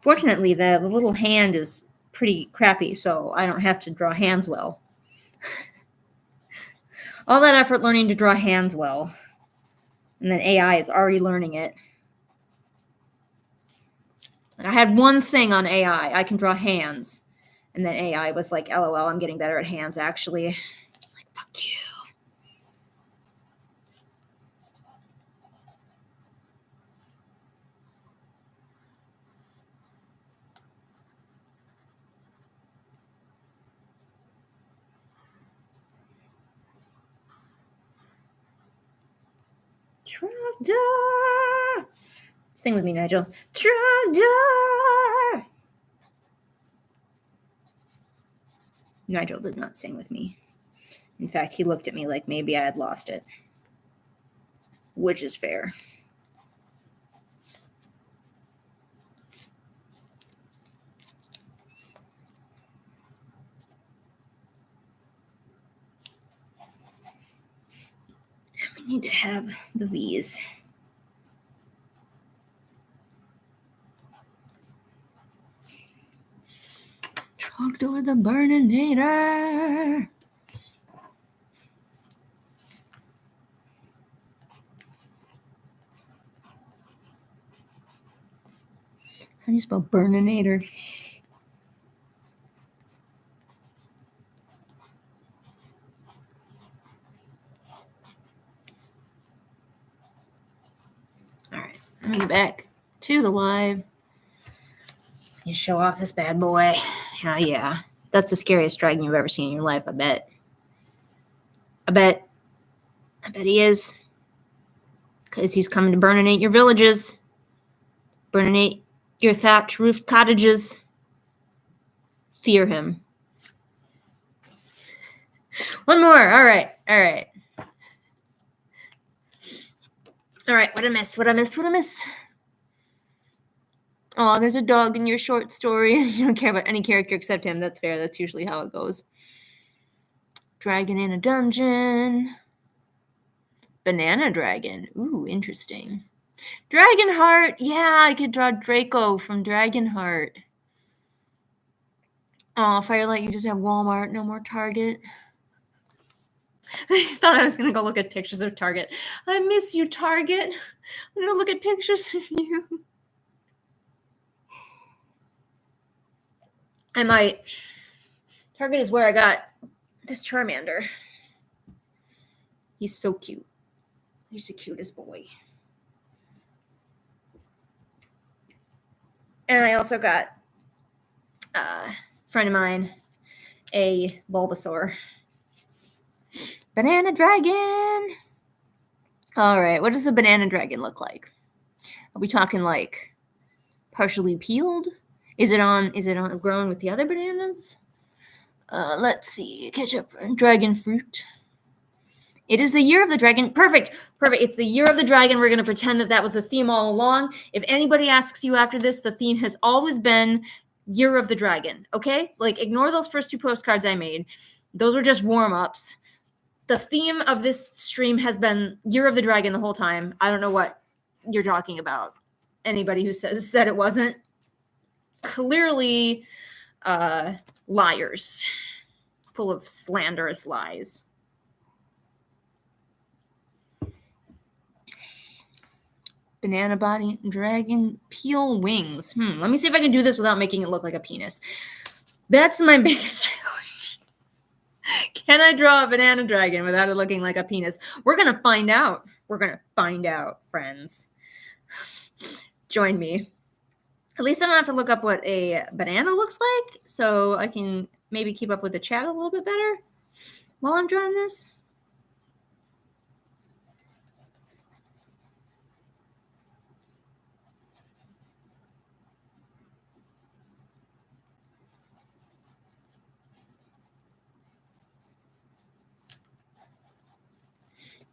Fortunately, the little hand is pretty crappy, so I don't have to draw hands well. All that effort learning to draw hands well. And then AI is already learning it. I had one thing on AI. I can draw hands. And then AI was like, LOL, I'm getting better at hands, actually. Like, fuck you. Tractor. Sing with me, Nigel. Tractor. Nigel did not sing with me. In fact, he looked at me like maybe I had lost it, which is fair. We need to have the V's. Tractor the Burninator. How do you spell Burninator? All right, let me get back to the live. You show off this bad boy. Yeah. That's the scariest dragon you've ever seen in your life, I bet. I bet he is. Because he's coming to burninate your villages. Burninate your thatch roofed cottages. Fear him. One more. All right. What I miss? Oh, there's a dog in your short story. You don't care about any character except him. That's fair. That's usually how it goes. Dragon in a dungeon. Banana dragon. Ooh, interesting. Dragonheart. Yeah, I could draw Draco from Dragonheart. Oh, Firelight, you just have Walmart, no more Target. I thought I was going to go look at pictures of Target. I miss you, Target. I'm going to look at pictures of you. I might. Target is where I got this Charmander. He's so cute. He's the cutest boy. And I also got a friend of mine, a Bulbasaur. Banana dragon. All right, what does a banana dragon look like? Are we talking like partially peeled? Is it on grown with the other bananas? Let's see. Ketchup, dragon fruit. It is the year of the dragon. Perfect. It's the year of the dragon. We're going to pretend that was the theme all along. If anybody asks you after this, the theme has always been year of the dragon. Okay? Like, ignore those first two postcards I made. Those were just warm-ups. The theme of this stream has been year of the dragon the whole time. I don't know what you're talking about. Anybody who says that it wasn't. Clearly, liars. Full of slanderous lies. Banana body, dragon, peel wings. Let me see if I can do this without making it look like a penis. That's my biggest challenge. Can I draw a banana dragon without it looking like a penis? We're going to find out. Friends. Join me. At least I don't have to look up what a banana looks like, so I can maybe keep up with the chat a little bit better while I'm drawing this.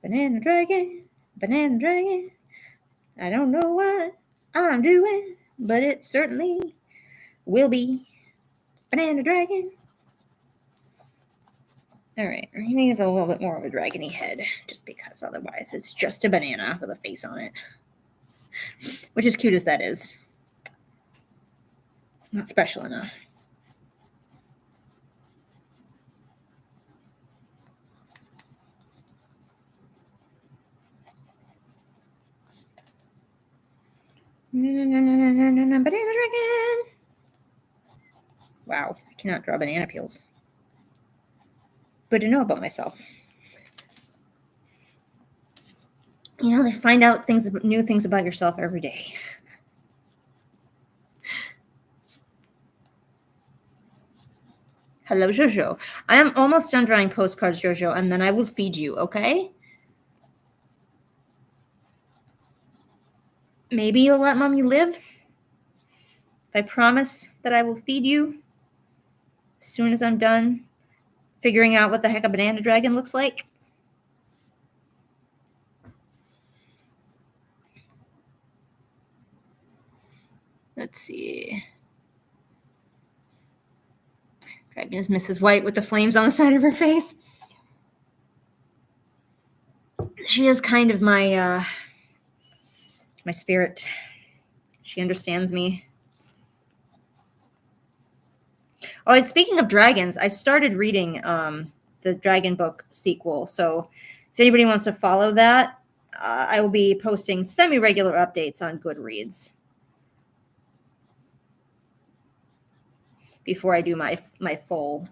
Banana dragon. I don't know what I'm doing, but it certainly will be. Banana dragon. All right, we need a little bit more of a dragony head, just because otherwise it's just a banana with a face on it. Which, as cute as that is, not special enough. Banana dragon. Wow, I cannot draw banana peels. Good to know about myself. You know, they find out new things about yourself every day. Hello, Jojo. I am almost done drawing postcards, Jojo, and then I will feed you, okay? Maybe you'll let Mommy live? If I promise that I will feed you as soon as I'm done figuring out what the heck a banana dragon looks like. Let's see. Dragon is Mrs. White with the flames on the side of her face. She is kind of my spirit. She understands me. Oh, and speaking of dragons, I started reading the Dragon Book sequel. So if anybody wants to follow that, I will be posting semi-regular updates on Goodreads before I do my full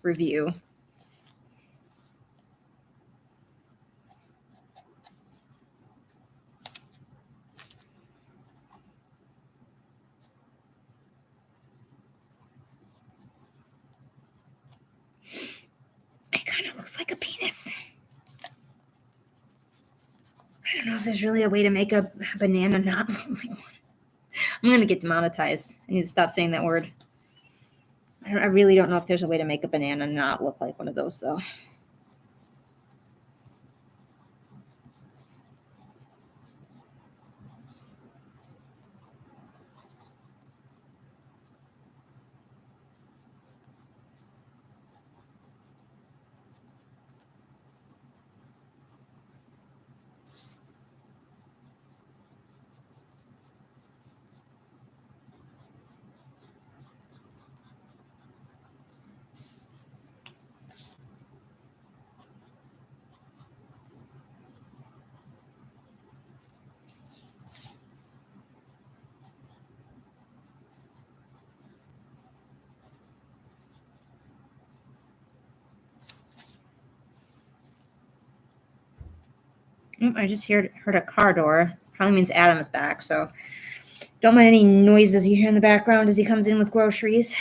review. It kind of looks like a penis. I don't know if there's really a way to make a banana not look like one. I'm going to get demonetized. I need to stop saying that word. I really don't know if there's a way to make a banana not look like one of those, though. I just heard a car door. Probably means Adam is back, so don't mind any noises you hear in the background as he comes in with groceries.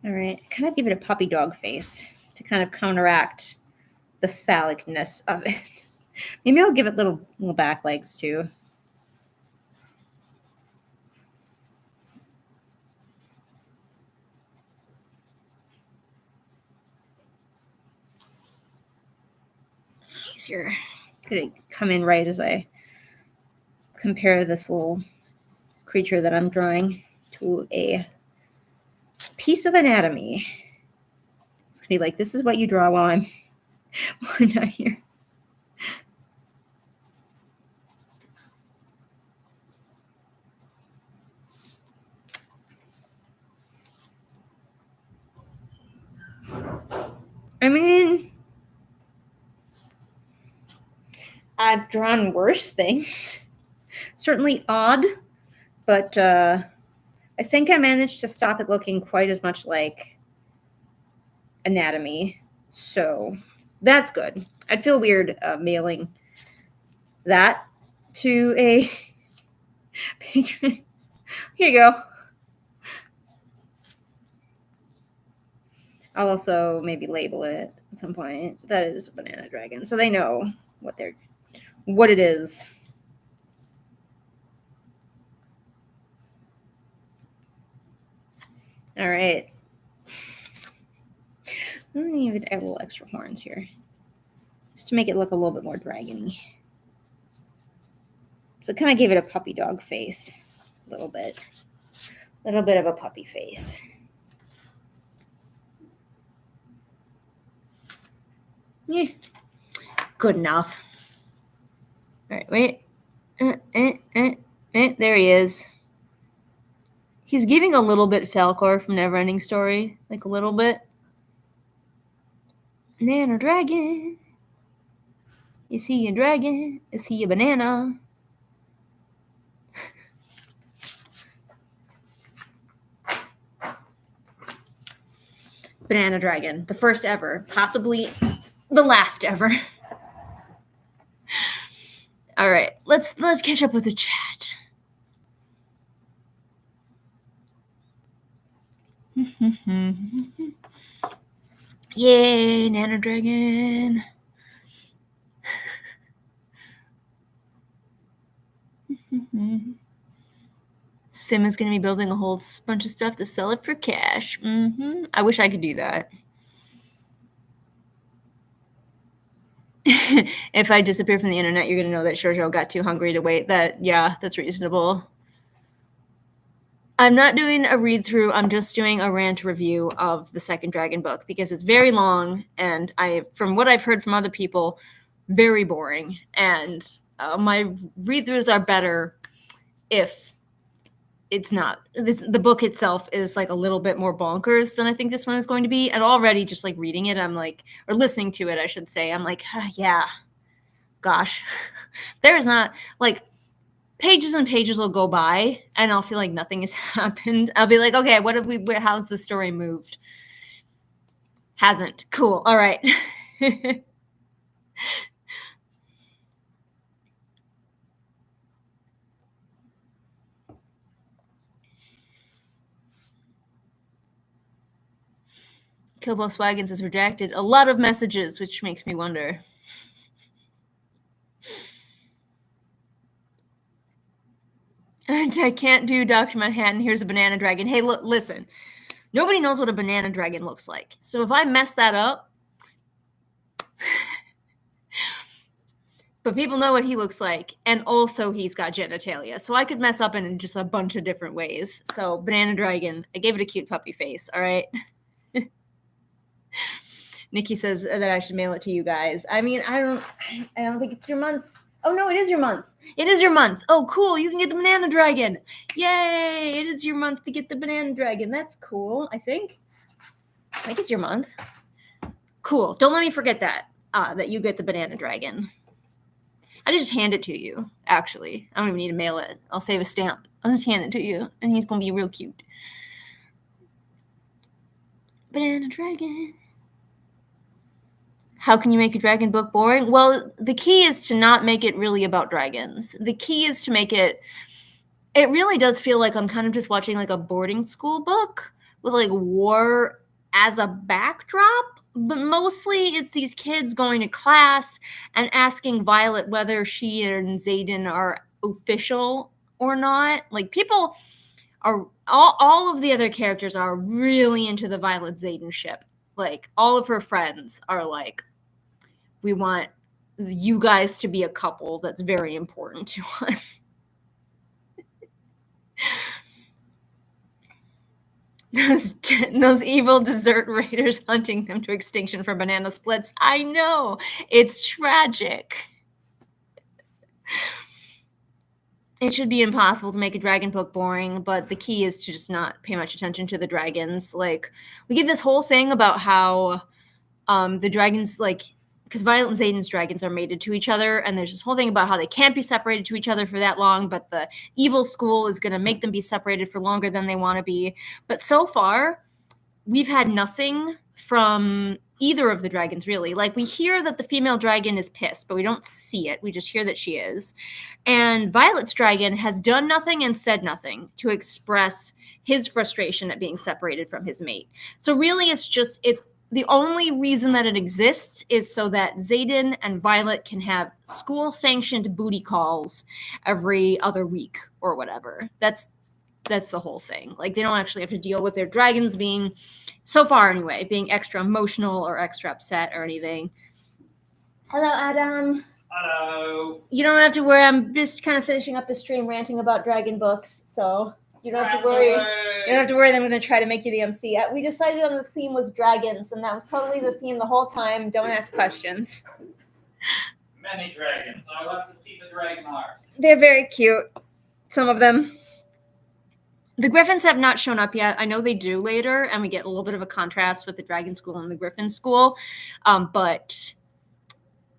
All right, kind of give it a puppy dog face to kind of counteract the phallicness of it. Maybe I'll give it little back legs too. Easier. Gonna come in right as I compare this little creature that I'm drawing to a piece of anatomy. It's gonna be like, this is what you draw while I'm not here. I mean, I've drawn worse things. Certainly odd, but I think I managed to stop it looking quite as much like anatomy. So that's good. I'd feel weird mailing that to a patron. Here you go. I'll also maybe label it at some point. That is a banana dragon, so they know what it is. All right. Let me even add a little extra horns here, just to make it look a little bit more dragony. So kind of give it a puppy dog face, a little bit of a puppy face. Yeah, good enough. All right, wait. There he is. He's giving a little bit Falcor from Neverending Story. Like a little bit. Nano dragon. Is he a dragon? Is he a banana? Banana dragon. The first ever. Possibly the last ever. All right. Let's catch up with the chat. Yay, Nano Dragon. Sim is going to be building a whole bunch of stuff to sell it for cash. I wish I could do that. If I disappear from the internet, you're going to know that Shoujo got too hungry to wait. That's reasonable. I'm not doing a read-through. I'm just doing a rant review of the second Dragon book because it's very long, and from what I've heard from other people, very boring. And my read-throughs are better if it's not. The book itself is like a little bit more bonkers than I think this one is going to be. And already just like reading it, I'm like, or listening to it, I should say, I'm like, yeah, gosh, there's not like. Pages and pages will go by, and I'll feel like nothing has happened. I'll be like, okay, how's the story moved? Hasn't. Cool. All right. Kilbo Swaggins is redacted. A lot of messages, which makes me wonder. And I can't do Dr. Manhattan. Here's a banana dragon. Hey, look, listen. Nobody knows what a banana dragon looks like. So if I mess that up, but people know what he looks like. And also he's got genitalia. So I could mess up in just a bunch of different ways. So banana dragon, I gave it a cute puppy face. All right. Nikki says that I should mail it to you guys. I mean, I don't think it's your month. Oh, no, it is your month. It is your month. Oh, cool. You can get the banana dragon. Yay. It is your month to get the banana dragon. That's cool, I think. I think it's your month. Cool. Don't let me forget that you get the banana dragon. I can just hand it to you, actually. I don't even need to mail it. I'll save a stamp. I'll just hand it to you, and he's going to be real cute. Banana dragon. How can you make a dragon book boring? Well, the key is to not make it really about dragons. The key is to make it really does feel like I'm kind of just watching like a boarding school book with like war as a backdrop. But mostly it's these kids going to class and asking Violet whether she and Xaden are official or not. Like people are, all of the other characters are really into the Violet Xaden ship. Like all of her friends are like, we want you guys to be a couple. That's very important to us. Those evil desert raiders hunting them to extinction for banana splits. I know. It's tragic. It should be impossible to make a dragon book boring, but the key is to just not pay much attention to the dragons. Like, we get this whole thing about how the dragons, like, because Violet and Xaden's dragons are mated to each other, and there's this whole thing about how they can't be separated to each other for that long, but the evil school is going to make them be separated for longer than they want to be. But so far, we've had nothing from either of the dragons, really. Like, we hear that the female dragon is pissed, but we don't see it. We just hear that she is. And Violet's dragon has done nothing and said nothing to express his frustration at being separated from his mate. So really, it's the only reason that it exists is so that Xaden and Violet can have school-sanctioned booty calls every other week or whatever. That's the whole thing. Like, they don't actually have to deal with their dragons being, so far anyway, being extra emotional or extra upset or anything. Hello, Adam. Hello. You don't have to worry. I'm just kind of finishing up the stream ranting about dragon books, so you don't have to worry. You don't have to worry that I'm going to try to make you the MC. We decided on the theme was dragons, and that was totally the theme the whole time. Don't ask questions. many dragons. I'll have to see the dragon art. They're very cute. Some of them. The Griffins have not shown up yet. I know they do later, and we get a little bit of a contrast with the Dragon School and the Griffin School. But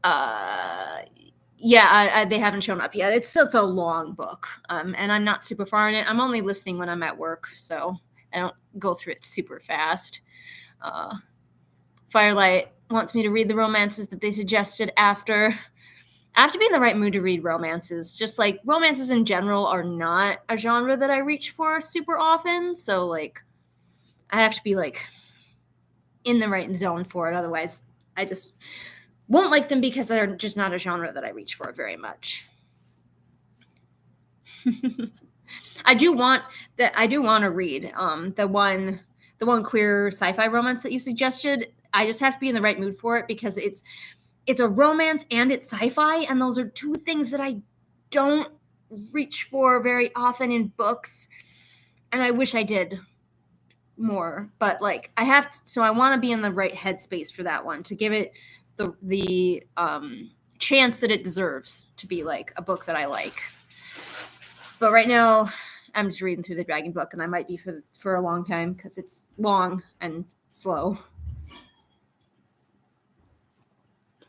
they haven't shown up yet. It's a long book, and I'm not super far in it. I'm only listening when I'm at work, so I don't go through it super fast. Firelight wants me to read the romances that they suggested after. I have to be in the right mood to read romances. Just like romances in general are not a genre that I reach for super often. So like I have to be like in the right zone for it. Otherwise I just won't like them because they're just not a genre that I reach for very much. I do want to read the one queer sci-fi romance that you suggested. I just have to be in the right mood for it because it's a romance and it's sci-fi, and those are two things that I don't reach for very often in books, and I wish I did more. But like I have to, so I want to be in the right headspace for that one to give it the chance that it deserves to be like a book that I like. But right now, I'm just reading through the Dragon book, and I might be for a long time because it's long and slow.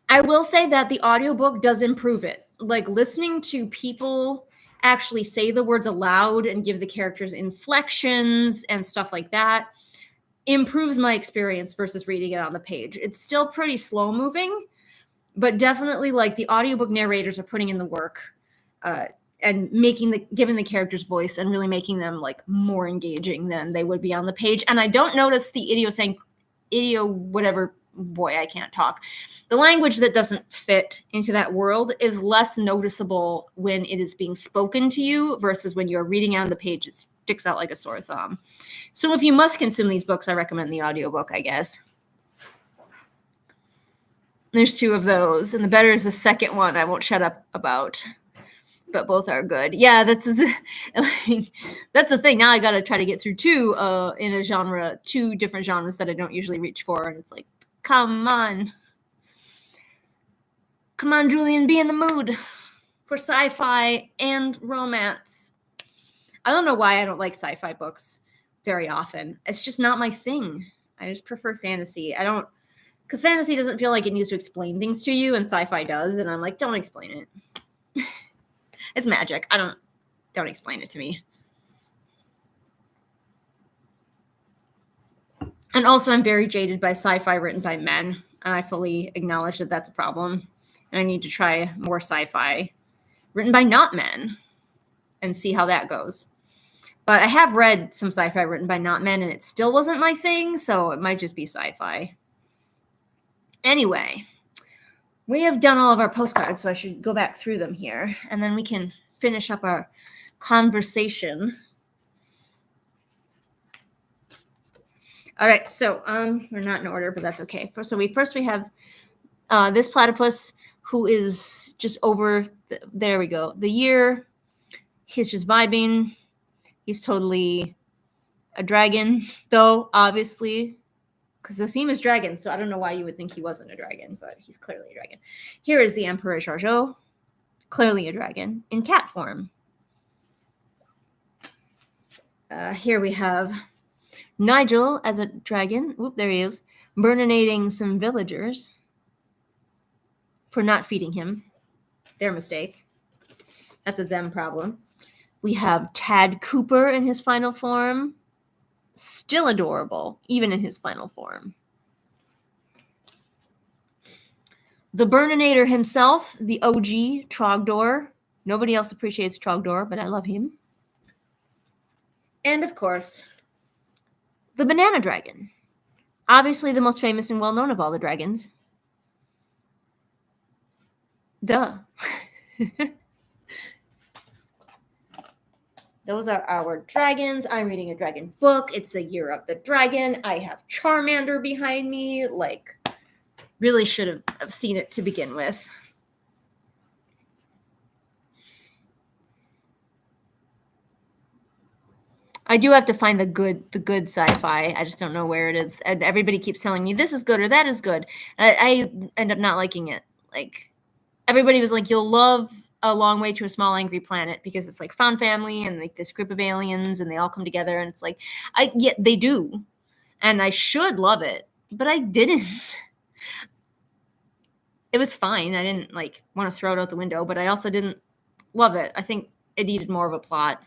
I will say that the audiobook does improve it. Like listening to people actually say the words aloud and give the characters inflections and stuff like that improves my experience versus reading it on the page. It's still pretty slow moving, but definitely like the audiobook narrators are putting in the work and giving the characters voice and really making them like more engaging than they would be on the page. And I don't notice the I can't talk. The language that doesn't fit into that world is less noticeable when it is being spoken to you versus when you're reading on the page. It sticks out like a sore thumb. So if you must consume these books, I recommend the audiobook, I guess. There's two of those, and the better is the second one I won't shut up about. But both are good. Yeah, that's the thing. Now I got to try to get through two different genres that I don't usually reach for. And it's like, come on, Julian, be in the mood for sci-fi and romance. I don't know why I don't like sci-fi books very often. It's just not my thing. I just prefer fantasy. Because fantasy doesn't feel like it needs to explain things to you, and sci-fi does. And I'm like, don't explain it. It's magic. Don't explain it to me. And also I'm very jaded by sci-fi written by men, and I fully acknowledge that that's a problem. And I need to try more sci-fi written by not men and see how that goes. But I have read some sci-fi written by not men, and it still wasn't my thing, so it might just be sci-fi. Anyway, we have done all of our postcards, so I should go back through them here, and then we can finish up our conversation. All right, so we're not in order, but that's okay. So we have this platypus who is just over, there we go, the year. He's just vibing. He's totally a dragon, though, obviously, because the theme is dragons, so I don't know why you would think he wasn't a dragon, but he's clearly a dragon. Here is the Emperor Jarjo, clearly a dragon, in cat form. Here we have Nigel as a dragon. Whoop, there he is. Burninating some villagers for not feeding him. Their mistake. That's a them problem. We have Tad Cooper in his final form. Still adorable, even in his final form. The Burninator himself, the OG Trogdor. Nobody else appreciates Trogdor, but I love him. And of course, the Banana Dragon. Obviously the most famous and well-known of all the dragons. Duh. Those are our dragons. I'm reading a dragon book. It's the Year of the Dragon. I have Charmander behind me. Like, really should have seen it to begin with. I do have to find the good sci-fi. I just don't know where it is. And everybody keeps telling me this is good or that is good. I end up not liking it. Like, everybody was like, you'll love A Long Way to a Small Angry Planet because it's like found family and like this group of aliens and they all come together and it's like, yeah, they do. And I should love it, but I didn't. It was fine. I didn't like want to throw it out the window, but I also didn't love it. I think it needed more of a plot.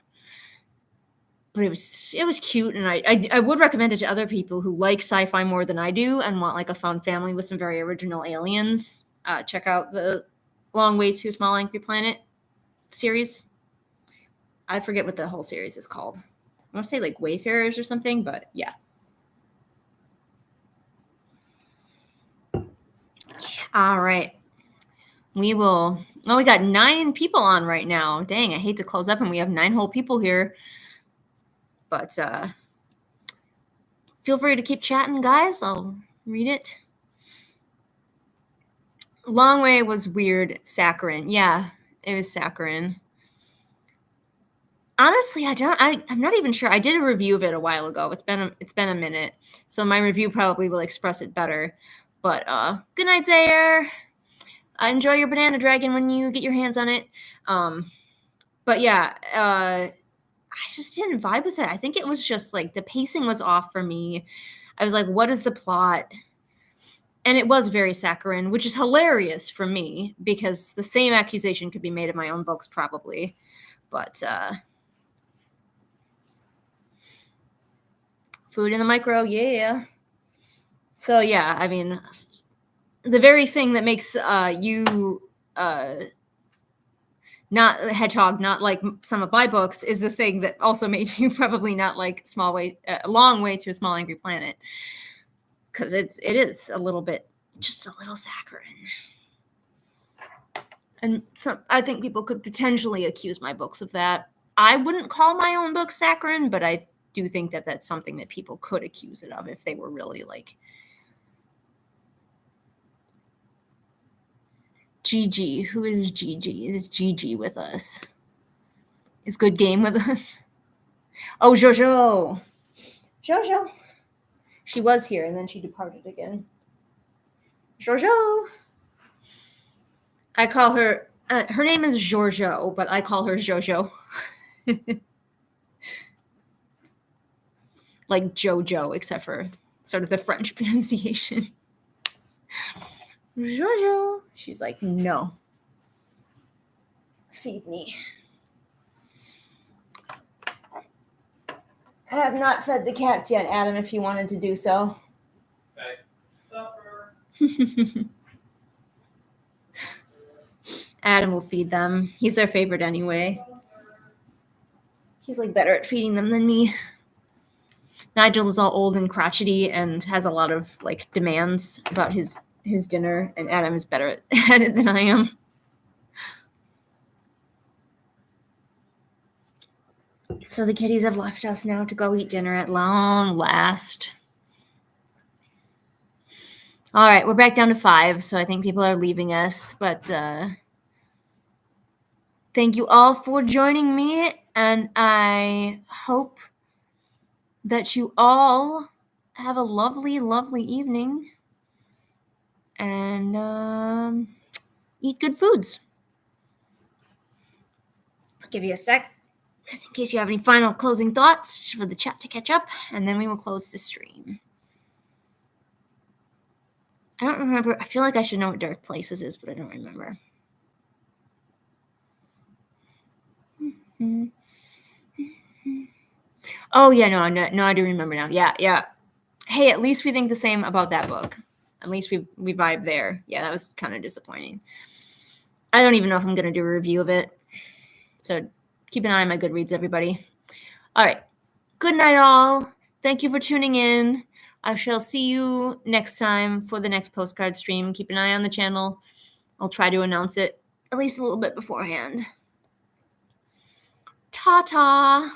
But it was cute, and I would recommend it to other people who like sci-fi more than I do and want like a found family with some very original aliens. Check out the Long Way to a Small Angry Planet series. I forget what the whole series is called. I want to say like Wayfarers or something, but yeah. All right. We got 9 people on right now. Dang, I hate to close up and we have 9 whole people here. But feel free to keep chatting, guys. I'll read it. Long Way was weird. Saccharine. Yeah, it was saccharine. Honestly, I'm not even sure. I did a review of it a while ago. It's been a minute. So my review probably will express it better. But good night, Zaire. Enjoy your banana dragon when you get your hands on it. But yeah, I just didn't vibe with it. I think it was just like the pacing was off for me. I was like, what is the plot? And it was very saccharine, which is hilarious for me because the same accusation could be made of my own books probably. But food in the micro, yeah. So yeah, I mean, the very thing that makes you not a hedgehog, not like some of my books, is the thing that also made you probably not like A Long Way to a Small Angry Planet, because it is a little bit, just a little saccharine. And I think people could potentially accuse my books of that. I wouldn't call my own book saccharine, but I do think that that's something that people could accuse it of if they were really like. Gigi. Who is Gigi? Is Gigi with us? Is Good Game with us? Oh, Jojo. Jojo. She was here and then she departed again. Jojo. I call her, her name is Giorgio, but I call her Jojo. Like Jojo, except for sort of the French pronunciation. Jojo. She's like, no. Feed me. I have not fed the cats yet, Adam, if you wanted to do so. Okay. Supper. Adam will feed them. He's their favorite anyway. He's like better at feeding them than me. Nigel is all old and crotchety and has a lot of like demands about his dinner, and Adam is better at it than I am. So the kitties have left us now to go eat dinner at long last. All right, we're back down to 5, so I think people are leaving us, but thank you all for joining me, and I hope that you all have a lovely, lovely evening and eat good foods. I'll give you a sec, just in case you have any final closing thoughts for the chat to catch up, and then we will close the stream. I don't remember. I feel like I should know what Dark Places is, but I don't remember. Oh, yeah, no, I do remember now. Yeah. Hey, at least we think the same about that book. At least we vibe there. Yeah, that was kind of disappointing. I don't even know if I'm going to do a review of it. So keep an eye on my Goodreads, everybody. All right. Good night, all. Thank you for tuning in. I shall see you next time for the next postcard stream. Keep an eye on the channel. I'll try to announce it at least a little bit beforehand. Ta-ta.